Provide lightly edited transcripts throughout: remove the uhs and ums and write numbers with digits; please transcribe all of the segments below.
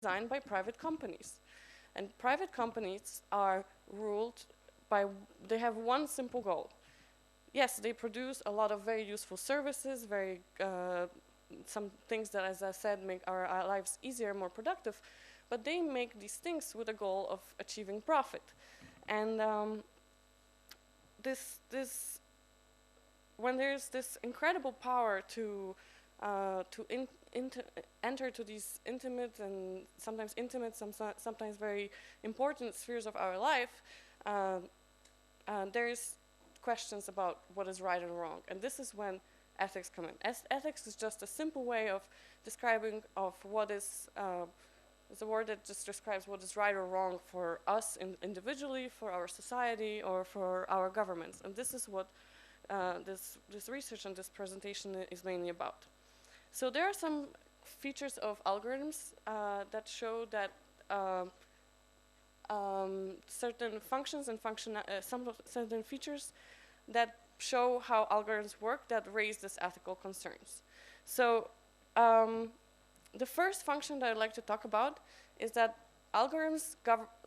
designed by private companies. And private companies are ruled by, they have one simple goal. Yes, they produce a lot of very useful services, some things that, as I said, make our lives easier, more productive, but they make these things with a goal of achieving profit. And when there's this incredible power to enter to these intimate and sometimes very important spheres of our life, there's questions about what is right and wrong. And this is when ethics come in. Ethics is just a simple way of describing of what is, it's a word that just describes what is right or wrong for us individually, for our society, or for our governments. And this is what this research and this presentation is mainly about. So there are some features of algorithms that show that certain functions and certain features that show how algorithms work that raise these ethical concerns. So the first function that I'd like to talk about is that algorithms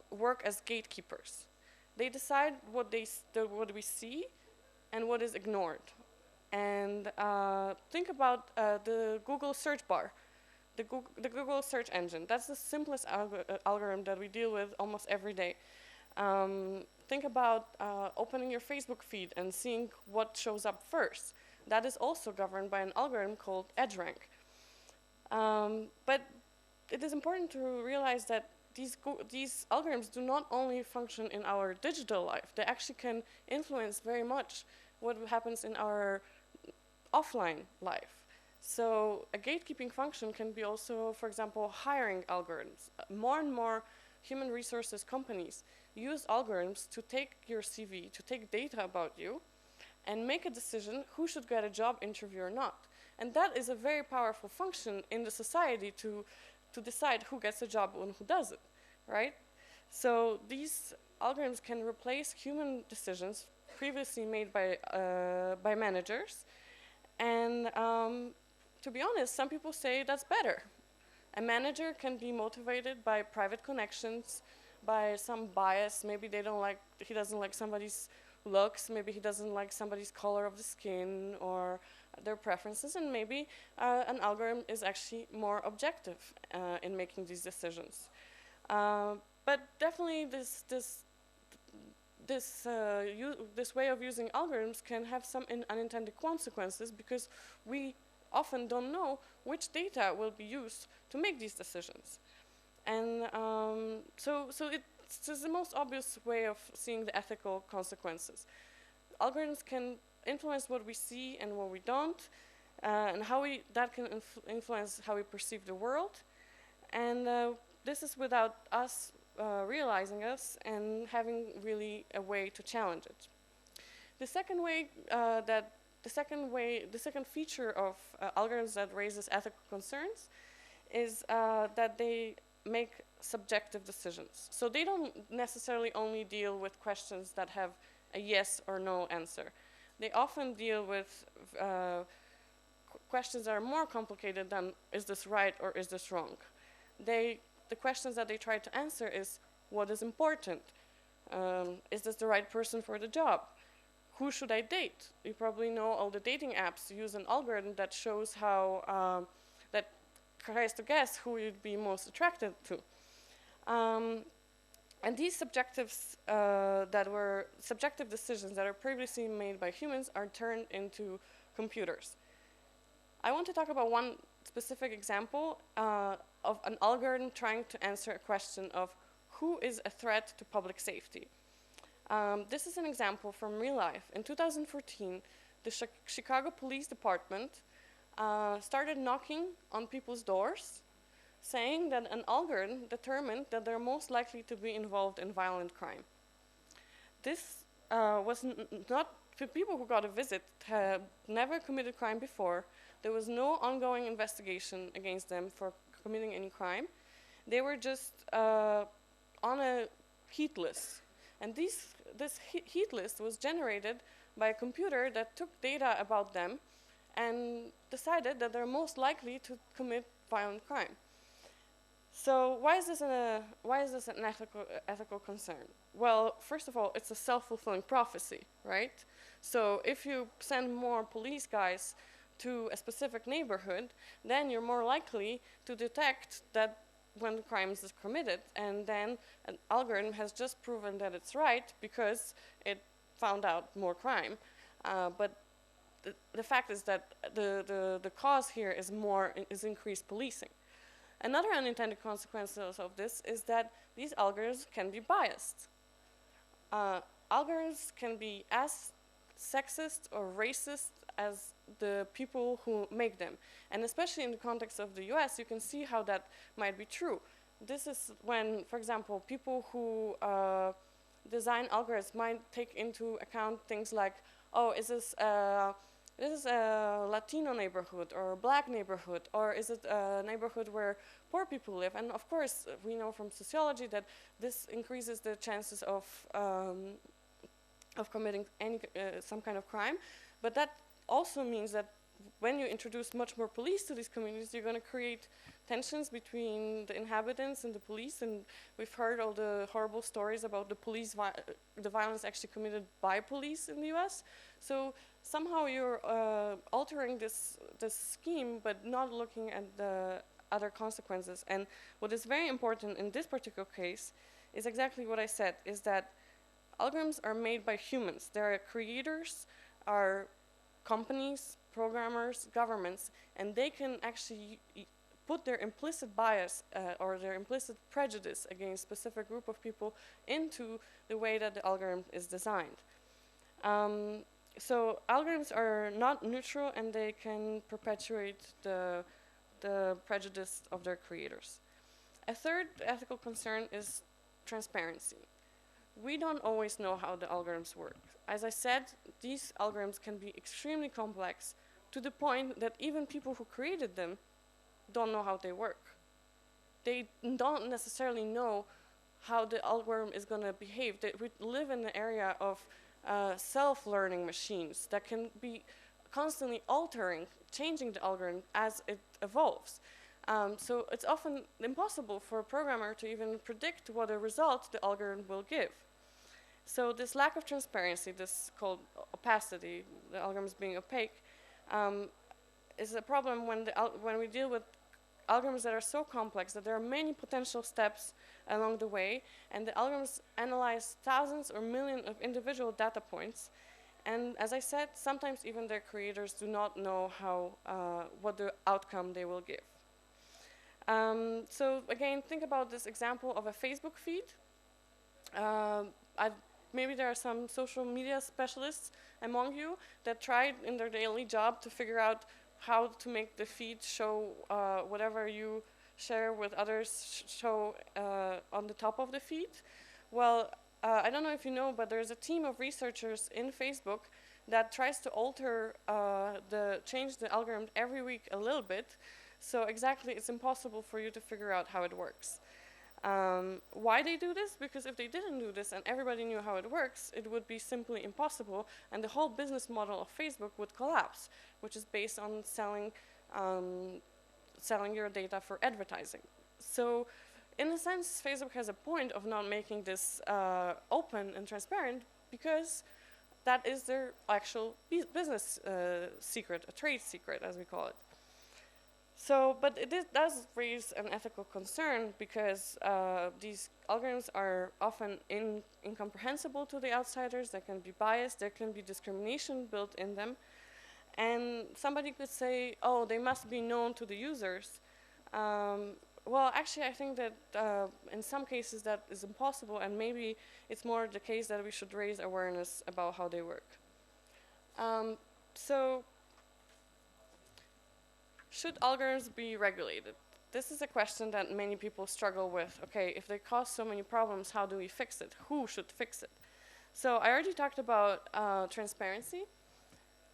work as gatekeepers. They decide what we see and what is ignored. And think about the Google search bar, the Google search engine. That's the simplest algorithm that we deal with almost every day. Think about opening your Facebook feed and seeing what shows up first. That is also governed by an algorithm called EdgeRank. But it is important to realize that these algorithms do not only function in our digital life. They actually can influence very much what happens in our offline life. So a gatekeeping function can be also, for example, hiring algorithms. More and more human resources companies use algorithms to take your CV, to take data about you, and make a decision who should get a job interview or not. And that is a very powerful function in the society to decide who gets a job and who doesn't, right? So these algorithms can replace human decisions previously made by managers. And to be honest, some people say that's better. A manager can be motivated by private connections, by some bias. Maybe he doesn't like somebody's looks, maybe he doesn't like somebody's color of the skin or their preferences, and maybe an algorithm is actually more objective in making these decisions. But definitely this way of using algorithms can have some unintended consequences because we often don't know which data will be used to make these decisions. And so it's the most obvious way of seeing the ethical consequences. Algorithms can influence what we see and what we don't, and that can influence how we perceive the world. And this is without us realizing us and having really a way to challenge it. The second feature of algorithms that raises ethical concerns is that they make subjective decisions. So they don't necessarily only deal with questions that have a yes or no answer. They often deal with questions that are more complicated than is this right or is this wrong. The questions that they try to answer is what is important? Is this the right person for the job? Who should I date? You probably know all the dating apps use an algorithm that shows how that tries to guess who you'd be most attracted to. And these subjective decisions that are previously made by humans are turned into computers. I want to talk about one specific example of an algorithm trying to answer a question of who is a threat to public safety. This is an example from real life. In 2014, the Chicago Police Department started knocking on people's doors, saying that an algorithm determined that they're most likely to be involved in violent crime. This was not, for people who got a visit, had never committed crime before. There was no ongoing investigation against them for committing any crime. They were just on a heat list. And this heat list was generated by a computer that took data about them and decided that they're most likely to commit violent crime. So why is this an ethical concern? Well, first of all, it's a self-fulfilling prophecy, right? So if you send more police guys to a specific neighborhood, then you're more likely to detect that when the crime is committed, and then an algorithm has just proven that it's right because it found out more crime. But the fact is that the cause here is increased policing. Another unintended consequence of this is that these algorithms can be biased. Algorithms can be as sexist or racist as the people who make them. And especially in the context of the US, you can see how that might be true. This is when, for example, people who design algorithms might take into account things like, oh, is this a Latino neighborhood or a black neighborhood, or is it a neighborhood where poor people live? And of course, we know from sociology that this increases the chances of committing some kind of crime. But that also means that when you introduce much more police to these communities, you're going to create tensions between the inhabitants and the police. And we've heard all the horrible stories about the violence actually committed by police in the US. So somehow you're altering this scheme, but not looking at the other consequences. And what is very important in this particular case is exactly what I said, is that algorithms are made by humans. Their creators are companies, programmers, governments, and they can actually put their implicit bias or their implicit prejudice against a specific group of people into the way that the algorithm is designed. So algorithms are not neutral, and they can perpetuate the prejudice of their creators. A third ethical concern is transparency. We don't always know how the algorithms work. As I said, these algorithms can be extremely complex to the point that even people who created them don't know how they work. They don't necessarily know how the algorithm is going to behave. We live in the area of self-learning machines that can be constantly changing the algorithm as it evolves. So it's often impossible for a programmer to even predict what a result the algorithm will give. So this lack of transparency, this called opacity, the algorithms being opaque, is a problem when we deal with algorithms that are so complex that there are many potential steps along the way, and the algorithms analyze thousands or millions of individual data points. And as I said, sometimes even their creators do not know what the outcome they will give. So again, think about this example of a Facebook feed. Maybe there are some social media specialists among you that tried in their daily job to figure out how to make the feed show whatever you share with others show on the top of the feed. Well, I don't know if you know, but there's a team of researchers in Facebook that tries to change the algorithm every week a little bit. So exactly, it's impossible for you to figure out how it works. Why they do this? Because if they didn't do this and everybody knew how it works, it would be simply impossible, and the whole business model of Facebook would collapse, which is based on selling your data for advertising. So in a sense, Facebook has a point of not making this open and transparent, because that is their actual business secret, a trade secret, as we call it. So, but it does raise an ethical concern, because these algorithms are often incomprehensible to the outsiders. They can be biased. There can be discrimination built in them. And somebody could say, oh, they must be known to the users. Well, actually, I think that in some cases that is impossible, and maybe it's more the case that we should raise awareness about how they work. So, should algorithms be regulated? This is a question that many people struggle with. Okay, if they cause so many problems, how do we fix it? Who should fix it? So I already talked about transparency.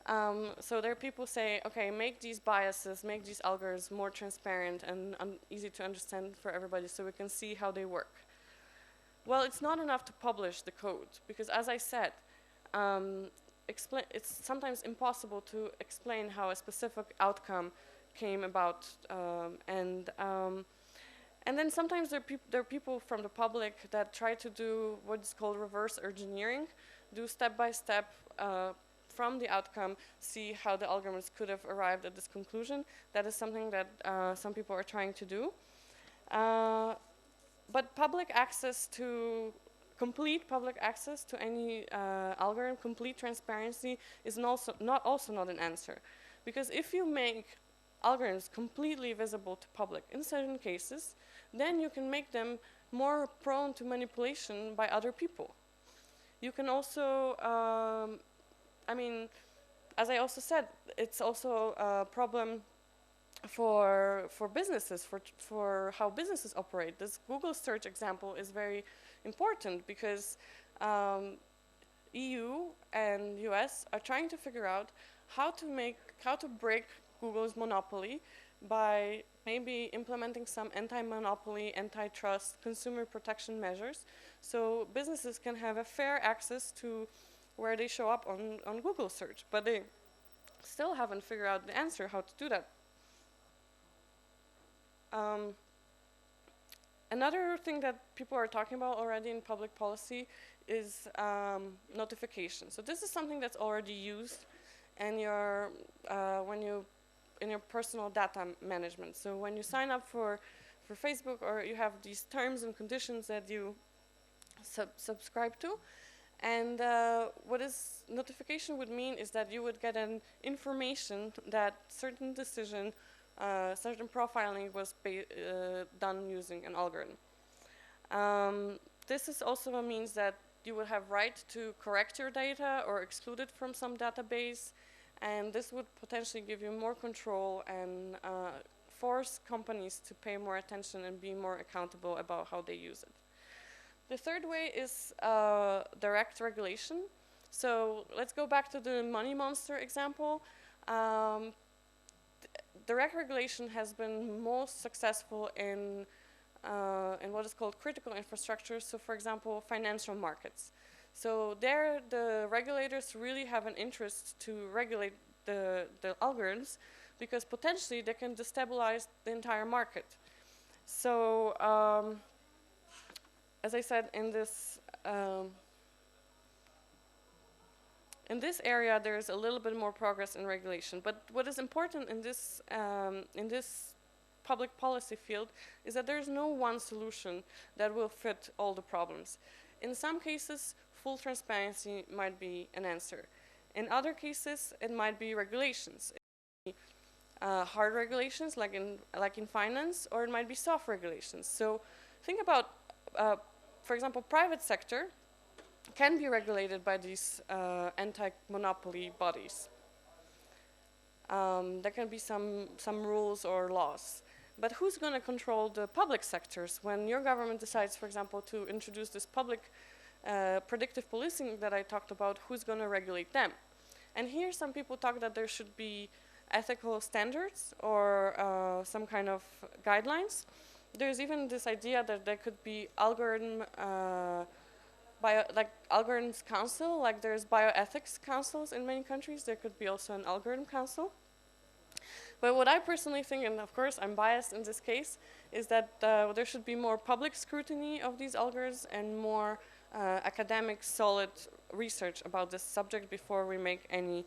So there are people say, okay, make these biases, make these algorithms more transparent and easy to understand for everybody so we can see how they work. Well, it's not enough to publish the code, because as I said, it's sometimes impossible to explain how a specific outcome came about, and And then sometimes there are people from the public that try to do what's called reverse engineering, do step-by-step from the outcome, see how the algorithms could have arrived at this conclusion. That is something that some people are trying to do. But complete public access to any algorithm, complete transparency is also not an answer. Because if you make algorithms completely visible to public in certain cases, then you can make them more prone to manipulation by other people. You can also, I mean, as I also said, it's also a problem for businesses, for how businesses operate. This Google search example is very important because EU and US are trying to figure out how to break Google's monopoly by maybe implementing some anti-monopoly, antitrust, consumer protection measures, so businesses can have a fair access to where they show up on Google search. But they still haven't figured out the answer how to do that. Another thing that people are talking about already in public policy is notification. So this is something that's already used in your in your personal data management. So when you sign up for Facebook, or you have these terms and conditions that you subscribe to, and what is notification would mean is that you would get an information that certain decision, certain profiling was done using an algorithm. This is also means that you would have right to correct your data or exclude it from some database, and this would potentially give you more control and force companies to pay more attention and be more accountable about how they use it. The third way is direct regulation. So let's go back to the money monster example. Direct regulation has been most successful in what is called critical infrastructure. So for example, financial markets. So there, the regulators really have an interest to regulate the algorithms, because potentially they can destabilize the entire market. So as I said, in this area, there is a little bit more progress in regulation. But what is important in this public policy field is that there is no one solution that will fit all the problems. In some cases, full transparency might be an answer. In other cases, it might be regulations. It might be hard regulations, like in finance, or it might be soft regulations. So think about, for example, private sector can be regulated by these anti-monopoly bodies. There can be some rules or laws. But who's going to control the public sectors when your government decides, for example, to introduce this public predictive policing that I talked about? Who's going to regulate them? And here some people talk that there should be ethical standards or some kind of guidelines. There's even this idea that there could be algorithms council, like there's bioethics councils in many countries. There could be also an algorithm council. But what I personally think, and of course I'm biased in this case, is that there should be more public scrutiny of these algorithms and more academic, solid research about this subject before we make any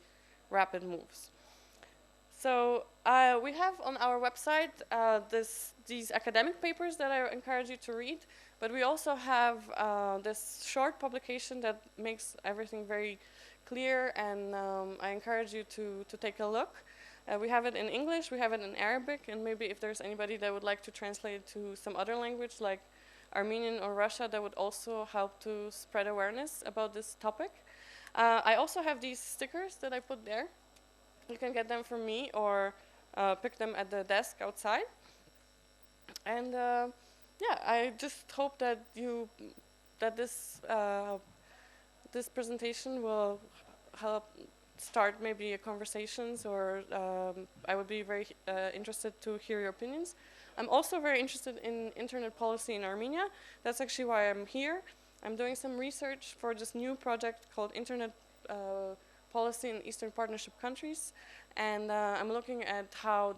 rapid moves. So we have on our website these academic papers that I encourage you to read, but we also have this short publication that makes everything very clear, and I encourage you to take a look. We have it in English, we have it in Arabic, and maybe if there's anybody that would like to translate it to some other language like Armenian or Russia, that would also help to spread awareness about this topic. I also have these stickers that I put there. You can get them from me or pick them at the desk outside. And yeah, I just hope that this presentation will help start maybe conversations, or I would be very interested to hear your opinions. I'm also very interested in internet policy in Armenia. That's actually why I'm here. I'm doing some research for this new project called Internet Policy in Eastern Partnership Countries. And I'm looking at how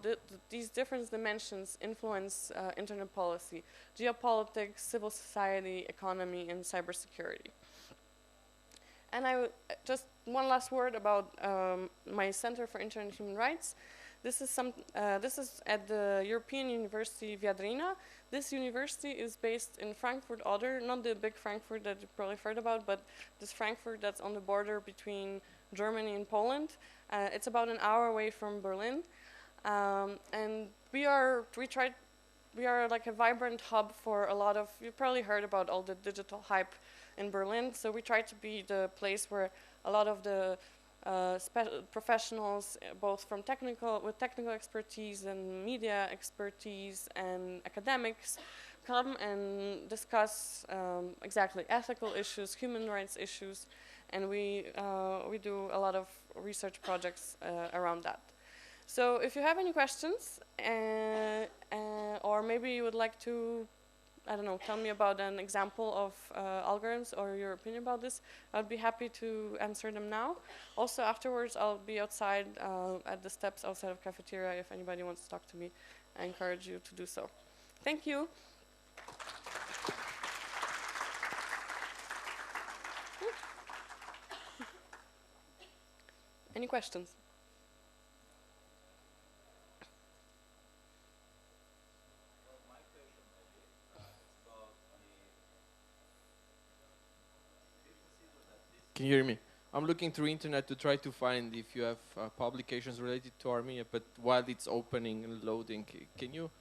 these different dimensions influence internet policy, geopolitics, civil society, economy, and cybersecurity. And just one last word about my Center for Internet Human Rights. This is at the European University Viadrina. This university is based in Frankfurt Oder, not the big Frankfurt that you probably heard about, but this Frankfurt that's on the border between Germany and Poland. It's about an hour away from Berlin, and we are like a vibrant hub for a lot of. You probably heard about all the digital hype in Berlin. So we try to be the place where a lot of the professionals, both from technical expertise and media expertise and academics, come and discuss exactly ethical issues, human rights issues, and we do a lot of research projects around that. So if you have any questions, or maybe you would like to, I don't know, tell me about an example of algorithms or your opinion about this, I'd be happy to answer them now. Also afterwards, I'll be outside at the steps outside of cafeteria if anybody wants to talk to me. I encourage you to do so. Thank you. Any questions? Can you hear me? I'm looking through internet to try to find if you have publications related to Armenia, but while it's opening and loading, can you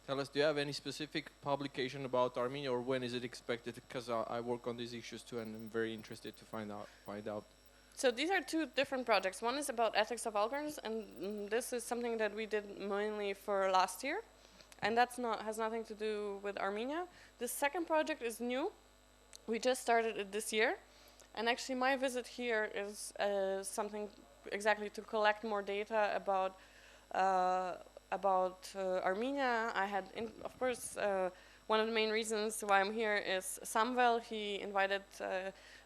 tell us, do you have any specific publication about Armenia, or when is it expected? Because I work on these issues too, and I'm very interested to find out. So these are two different projects. One is about ethics of algorithms, and this is something that we did mainly for last year, and has nothing to do with Armenia. The second project is new. We just started it this year. And actually, my visit here is something exactly to collect more data about Armenia. I had, of course, one of the main reasons why I'm here is Samuel. He invited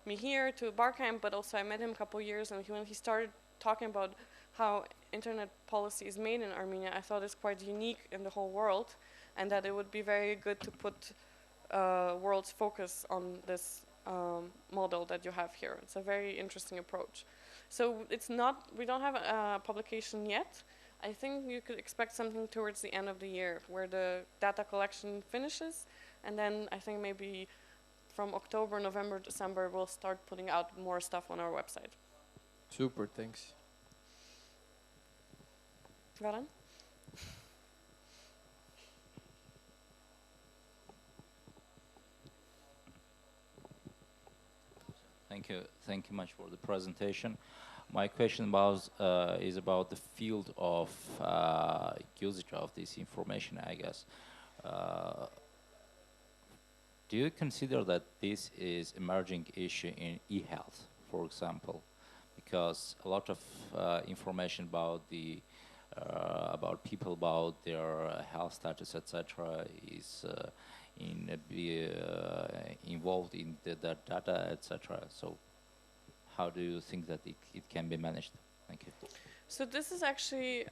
me here to Barcamp, but also I met him a couple years, and when he started talking about how internet policy is made in Armenia, I thought it's quite unique in the whole world, and that it would be very good to put world's focus on this model that you have here. It's a very interesting approach. So we don't have a publication yet. I think you could expect something towards the end of the year where the data collection finishes, and then I think maybe from October, November, December, we'll start putting out more stuff on our website. Super, thanks. Varan? Thank you much for the presentation. My question is about the field of usage of this information, I guess. Do you consider that this is emerging issue in e-health, for example? Because a lot of information about about people, about their health status, etc., is involved in the data, etc. So how do you think that it can be managed? Thank you. So this is actually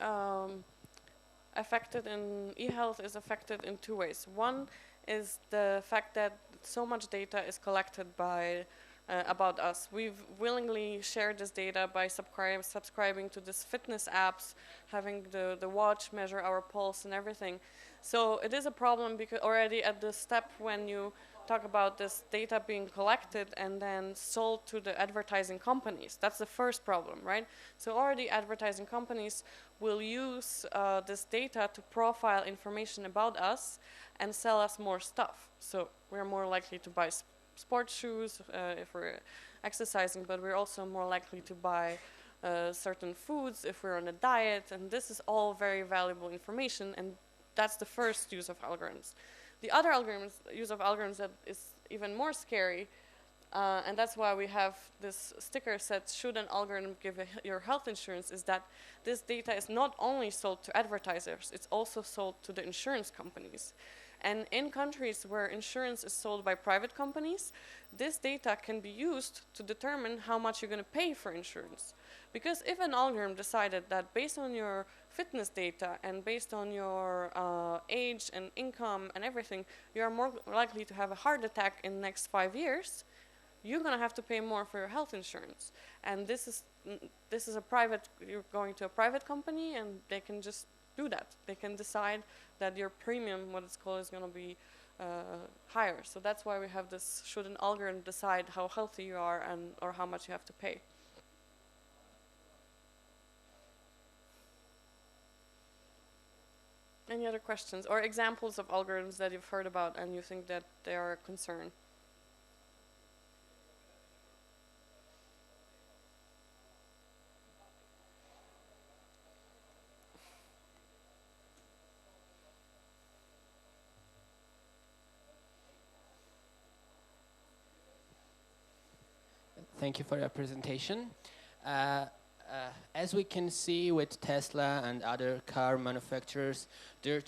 affected in e-health is affected in two ways. One is the fact that so much data is collected by about us. We've willingly shared this data by subscribing to these fitness apps, having the watch measure our pulse and everything. So it is a problem because already at the step when you talk about this data being collected and then sold to the advertising companies, that's the first problem, right? So already advertising companies will use this data to profile information about us and sell us more stuff. So we're more likely to buy sports shoes if we're exercising, but we're also more likely to buy certain foods if we're on a diet, and this is all very valuable information, and that's the first use of algorithms. The other use of algorithms that is even more scary, and that's why we have this sticker said, should an algorithm give your health insurance, is that this data is not only sold to advertisers, it's also sold to the insurance companies. And in countries where insurance is sold by private companies, this data can be used to determine how much you're going to pay for insurance. Because if an algorithm decided that based on your fitness data and based on your age and income and everything, you are more likely to have a heart attack in the next 5 years, you're going to have to pay more for your health insurance. And this is a private, you're going to a private company and they can just do that. They can decide that your premium, what it's called, is going to be higher. So that's why we have this, should an algorithm decide how healthy you are and or how much you have to pay. Any other questions or examples of algorithms that you've heard about and you think that they are a concern? Thank you for your presentation. As we can see with Tesla and other car manufacturers, they're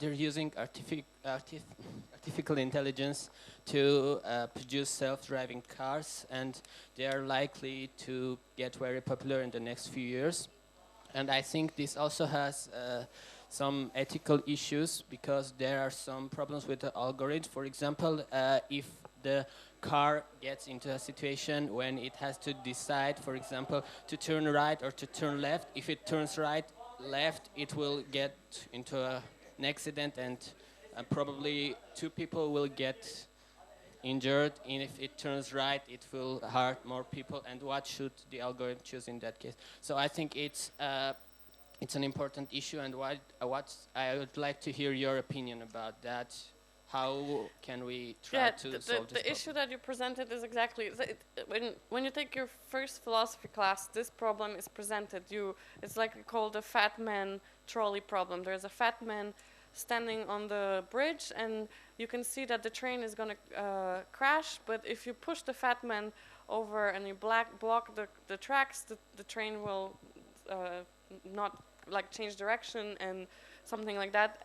using artificial intelligence to produce self-driving cars, and they are likely to get very popular in the next few years. And I think this also has some ethical issues because there are some problems with the algorithm. For example, if the car gets into a situation when it has to decide, for example, to turn right or to turn left. If it turns left, it will get into an accident and probably 2 people will get injured. And if it turns right, it will hurt more people. And what should the algorithm choose in that case? So I think it's an important issue, and what I would like to hear your opinion about that. How can we try to solve this problem? The issue that you presented is exactly when you take your first philosophy class, this problem is presented. It's like called the fat man trolley problem. There's a fat man standing on the bridge, and you can see that the train is going to crash. But if you push the fat man over and you block the tracks, the train will not change direction and something like that,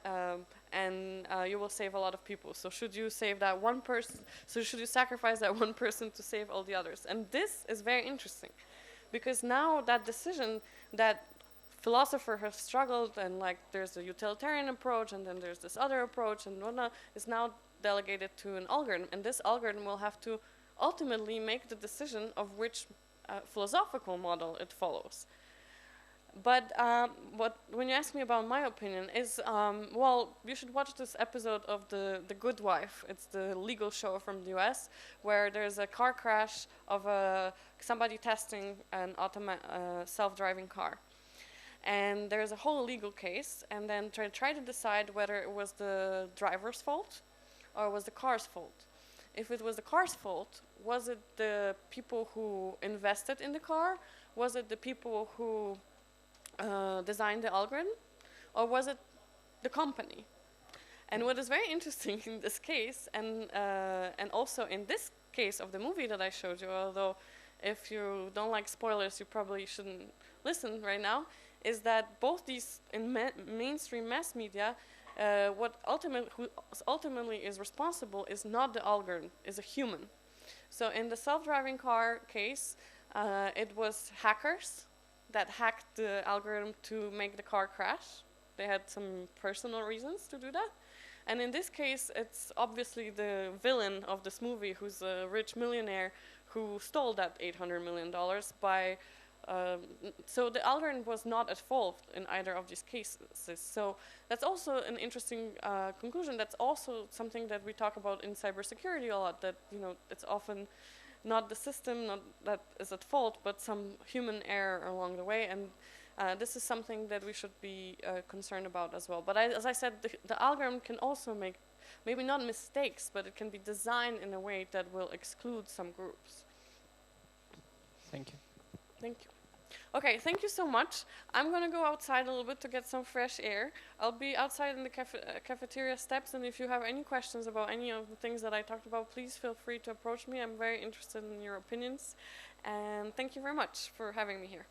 and you will save a lot of people. So should you save that one person? So should you sacrifice that one person to save all the others? And this is very interesting, because now that decision that philosopher have struggled, and there's a utilitarian approach, and then there's this other approach, and whatnot, is now delegated to an algorithm, and this algorithm will have to ultimately make the decision of which philosophical model it follows. But when you ask me about my opinion is, you should watch this episode of The Good Wife. It's the legal show from the US where there's a car crash of somebody testing an self-driving car. And there's a whole legal case, and then try to decide whether it was the driver's fault or was the car's fault. If it was the car's fault, was it the people who invested in the car? Was it the people who designed the algorithm, or was it the company? And what is very interesting in this case, and also in this case of the movie that I showed you, although if you don't like spoilers, you probably shouldn't listen right now, is that both these in mainstream mass media, what ultimately is responsible is not the algorithm, is a human. So in the self-driving car case, it was hackers that hacked the algorithm to make the car crash. They had some personal reasons to do that. And in this case, it's obviously the villain of this movie, who's a rich millionaire who stole that $800 million by... so the algorithm was not at fault in either of these cases. So that's also an interesting conclusion. That's also something that we talk about in cybersecurity a lot, that it's often not the system that is at fault, but some human error along the way. And this is something that we should be concerned about as well. But as I said, the algorithm can also make, maybe not mistakes, but it can be designed in a way that will exclude some groups. Thank you. Thank you. Okay, thank you so much. I'm going to go outside a little bit to get some fresh air. I'll be outside in the cafeteria steps, and if you have any questions about any of the things that I talked about, please feel free to approach me. I'm very interested in your opinions, and thank you very much for having me here.